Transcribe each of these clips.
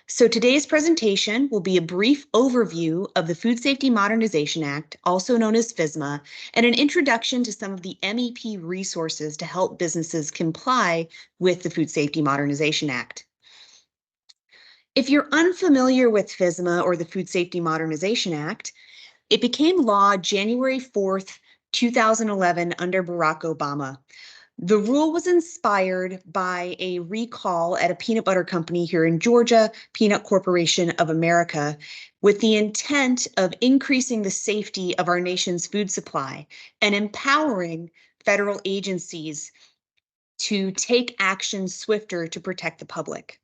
So today's presentation will be a brief overview of the Food Safety Modernization Act, also known as FSMA, and an introduction to some of the MEP resources to help businesses comply with the Food Safety Modernization Act. If you're unfamiliar with FSMA or the Food Safety Modernization Act, it became law January 4th, 2011 under Barack Obama. The rule was inspired by a recall at a peanut butter company here in Georgia, Peanut Corporation of America, with the intent of increasing the safety of our nation's food supply and empowering federal agencies to take action swifter to protect the public.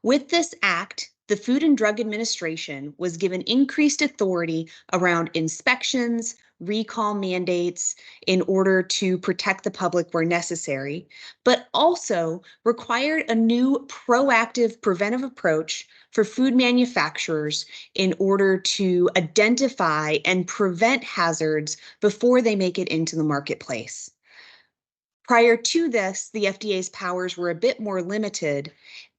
With this act, the Food and Drug Administration was given increased authority around inspections, recall mandates in order to protect the public where necessary, but also required a new proactive preventive approach for food manufacturers in order to identify and prevent hazards before they make it into the marketplace. Prior to this, the FDA's powers were a bit more limited,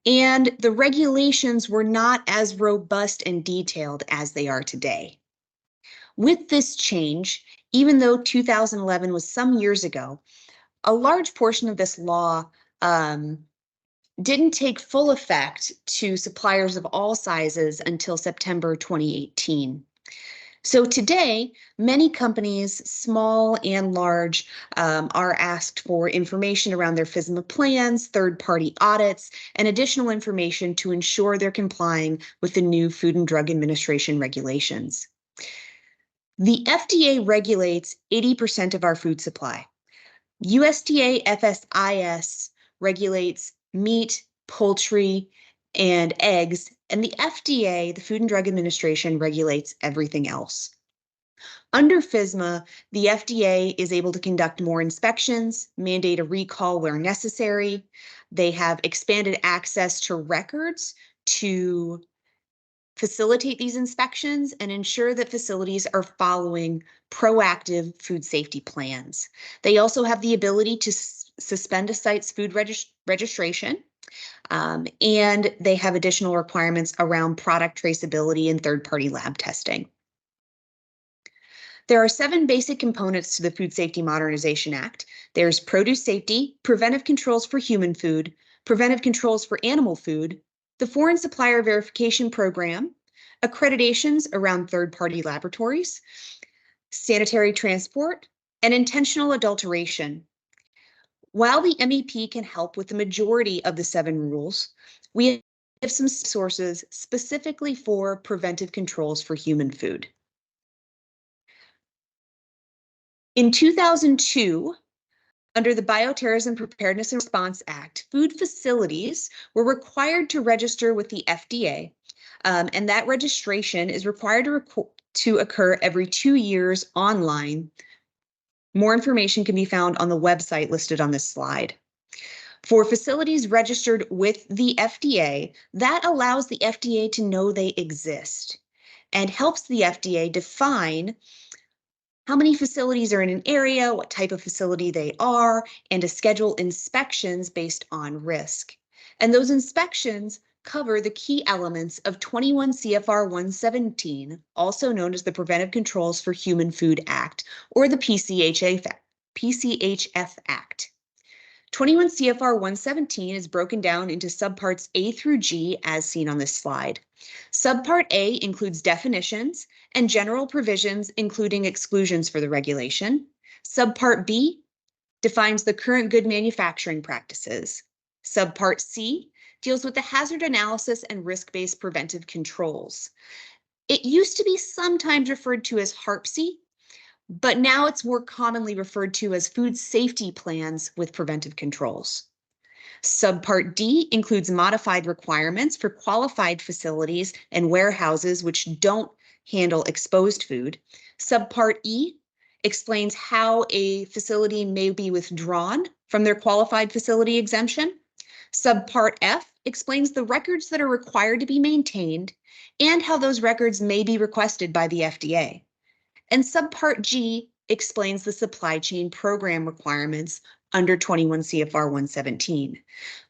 and the regulations were not as robust and detailed as they are today. With this change, even though 2011 was some years ago, a large portion of this law didn't take full effect to suppliers of all sizes until September 2018. So today, many companies, small and large, are asked for information around their FSMA plans, third-party audits, and additional information to ensure they're complying with the new Food and Drug Administration regulations. The FDA regulates 80% of our food supply. USDA FSIS regulates meat, poultry, and eggs, and the FDA, the Food and Drug Administration, regulates everything else. Under FSMA, the FDA is able to conduct more inspections, mandate a recall where necessary. They have expanded access to records to facilitate these inspections and ensure that facilities are following proactive food safety plans. They also have the ability to suspend a site's food registration, and they have additional requirements around product traceability and third-party lab testing. There are 7 basic components to the Food Safety Modernization Act. There's produce safety, preventive controls for human food, preventive controls for animal food, the Foreign Supplier Verification Program, accreditations around third-party laboratories, sanitary transport, and intentional adulteration. While the MEP can help with the majority of the 7 rules, we have some sources specifically for preventive controls for human food. In 2002, under the Bioterrorism Preparedness and Response Act, food facilities were required to register with the FDA, and that registration is required to occur every 2 years online. More information can be found on the website listed on this slide. For facilities registered with the FDA, that allows the FDA to know they exist and helps the FDA define how many facilities are in an area, what type of facility they are, and to schedule inspections based on risk. And those inspections cover the key elements of 21 CFR 117, also known as the Preventive Controls for Human Food Act, or the PCHF Act. 21 CFR 117 is broken down into subparts A through G as seen on this slide. Subpart A includes definitions and general provisions, including exclusions for the regulation. Subpart B defines the current good manufacturing practices. Subpart C deals with the hazard analysis and risk-based preventive controls. It used to be sometimes referred to as HARPC, but now it's more commonly referred to as food safety plans with preventive controls. Subpart D includes modified requirements for qualified facilities and warehouses which don't handle exposed food. Subpart E explains how a facility may be withdrawn from their qualified facility exemption. Subpart F explains the records that are required to be maintained and how those records may be requested by the FDA. And Subpart G explains the supply chain program requirements under 21 CFR 117.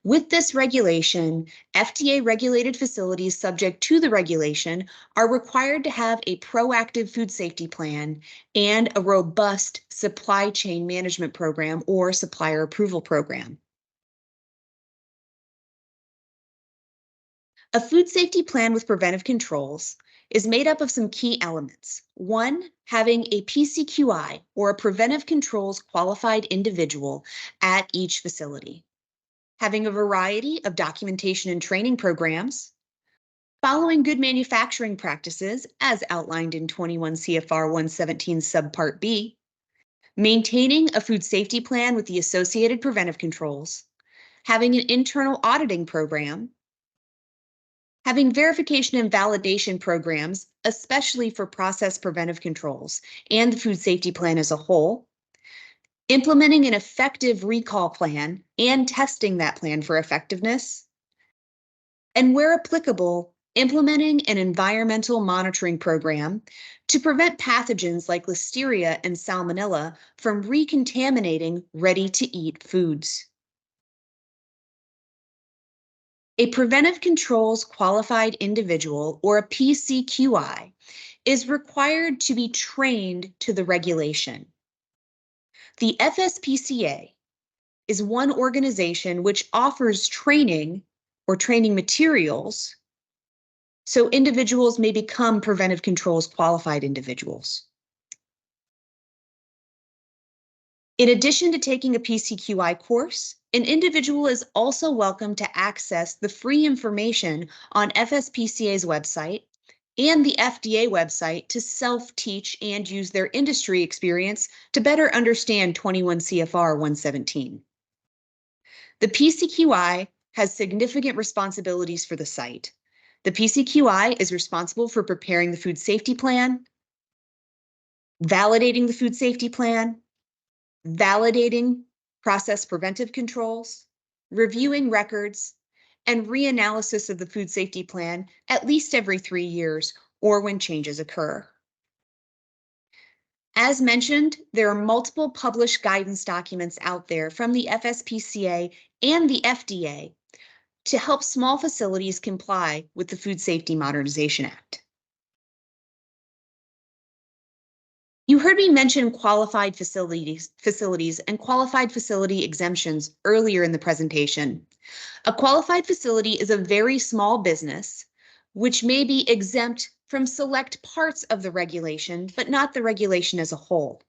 With this regulation, FDA-regulated facilities subject to the regulation are required to have a proactive food safety plan and a robust supply chain management program or supplier approval program. A food safety plan with preventive controls is made up of some key elements. One, having a PCQI or a preventive controls qualified individual at each facility. Having a variety of documentation and training programs. Following good manufacturing practices as outlined in 21 CFR 117 subpart B. Maintaining a food safety plan with the associated preventive controls. Having an internal auditing program. Having verification and validation programs, especially for process preventive controls and the food safety plan as a whole, implementing an effective recall plan and testing that plan for effectiveness, and where applicable, implementing an environmental monitoring program to prevent pathogens like Listeria and Salmonella from recontaminating ready-to-eat foods. A preventive controls qualified individual, or a PCQI, is required to be trained to the regulation. The FSPCA is one organization which offers training or training materials so individuals may become preventive controls qualified individuals. In addition to taking a PCQI course, an individual is also welcome to access the free information on FSPCA's website and the FDA website to self-teach and use their industry experience to better understand 21 CFR 117. The PCQI has significant responsibilities for the site. The PCQI is responsible for preparing the food safety plan, validating the food safety plan, validating process preventive controls, reviewing records, and reanalysis of the food safety plan at least every 3 years or when changes occur. As mentioned, there are multiple published guidance documents out there from the FSPCA and the FDA to help small facilities comply with the Food Safety Modernization Act. You heard me mention qualified facilities and qualified facility exemptions earlier in the presentation. A qualified facility is a very small business which may be exempt from select parts of the regulation, but not the regulation as a whole.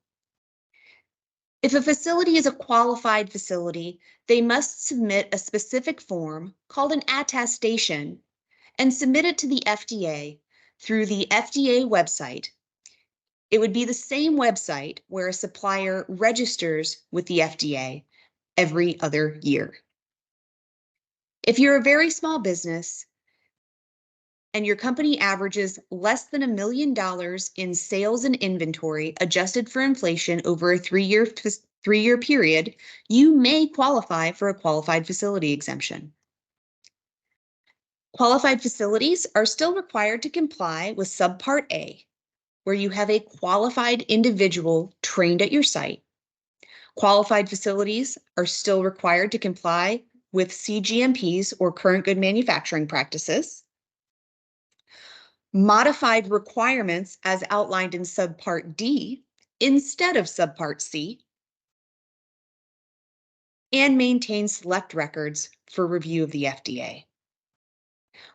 If a facility is a qualified facility, they must submit a specific form called an attestation and submit it to the FDA through the FDA website. It would be the same website where a supplier registers with the FDA every other year. If you're a very small business and your company averages less than $1 million in sales and inventory adjusted for inflation over a three-year period, you may qualify for a qualified facility exemption. Qualified facilities are still required to comply with Subpart A, where you have a qualified individual trained at your site. Qualified facilities are still required to comply with CGMPs or current good manufacturing practices. Modified requirements as outlined in Subpart D instead of Subpart C. And maintain select records for review of the FDA.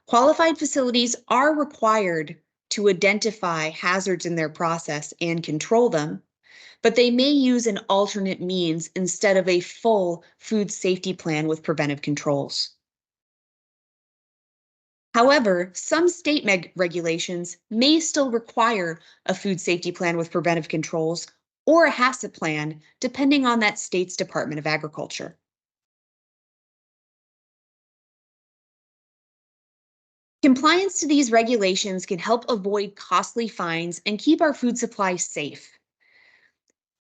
Qualified facilities are required to identify hazards in their process and control them, but they may use an alternate means instead of a full food safety plan with preventive controls. However, some state regulations may still require a food safety plan with preventive controls or a HACCP plan, depending on that state's Department of Agriculture. Compliance to these regulations can help avoid costly fines and keep our food supply safe.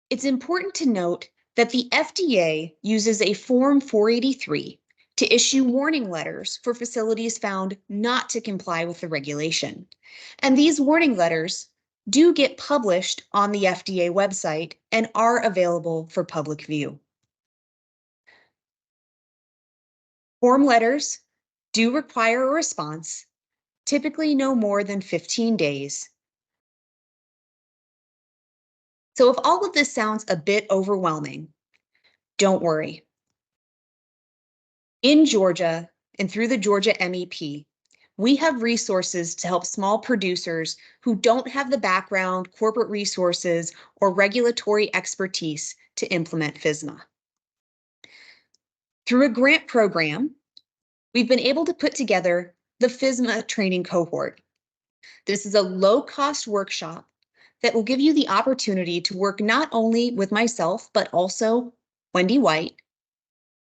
It's important to note that the FDA uses a Form 483 to issue warning letters for facilities found not to comply with the regulation. And these warning letters do get published on the FDA website and are available for public view. Form letters do require a response, typically no more than 15 days. So if all of this sounds a bit overwhelming, don't worry. In Georgia and through the Georgia MEP, we have resources to help small producers who don't have the background, corporate resources, or regulatory expertise to implement FSMA. Through a grant program, we've been able to put together the FSMA training cohort. This is a low-cost workshop that will give you the opportunity to work not only with myself, but also Wendy White,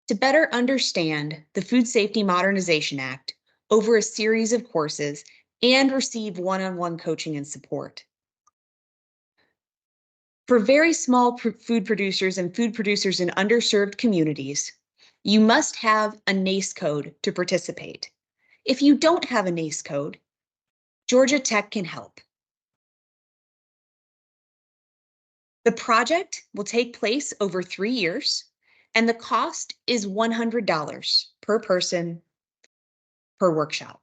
to better understand the Food Safety Modernization Act over a series of courses and receive one-on-one coaching and support. For very small food producers and food producers in underserved communities, you must have a NACE code to participate. If you don't have a NACE code, Georgia Tech can help. The project will take place over 3 years, and the cost is $100 per person per workshop.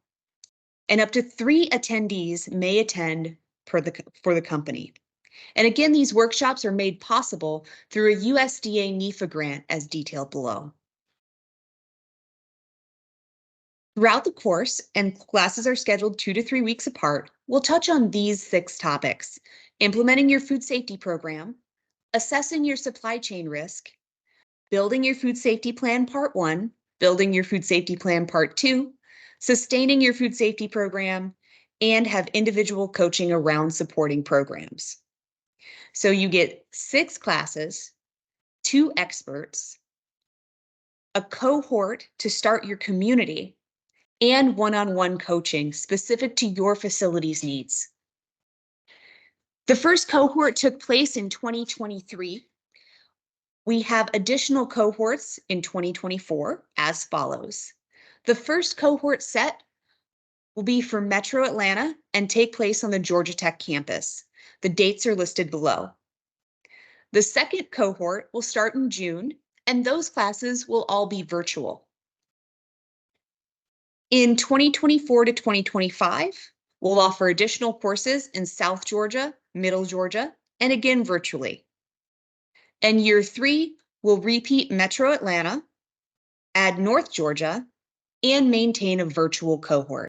And up to 3 attendees may attend for the company. And again, these workshops are made possible through a USDA NEFA grant as detailed below. Throughout the course, and classes are scheduled 2 to 3 weeks apart, we'll touch on these 6 topics: implementing your food safety program, assessing your supply chain risk, building your food safety plan part 1, building your food safety plan part 2, sustaining your food safety program, and have individual coaching around supporting programs. So you get 6 classes, 2 experts, a cohort to start your community, and one-on-one coaching specific to your facility's needs. The first cohort took place in 2023. We have additional cohorts in 2024 as follows. The first cohort set will be for Metro Atlanta and take place on the Georgia Tech campus. The dates are listed below. The second cohort will start in June, and those classes will all be virtual. In 2024 to 2025, we'll offer additional courses in South Georgia, Middle Georgia, and again virtually. And year 3, we'll repeat Metro Atlanta, add North Georgia, and maintain a virtual cohort.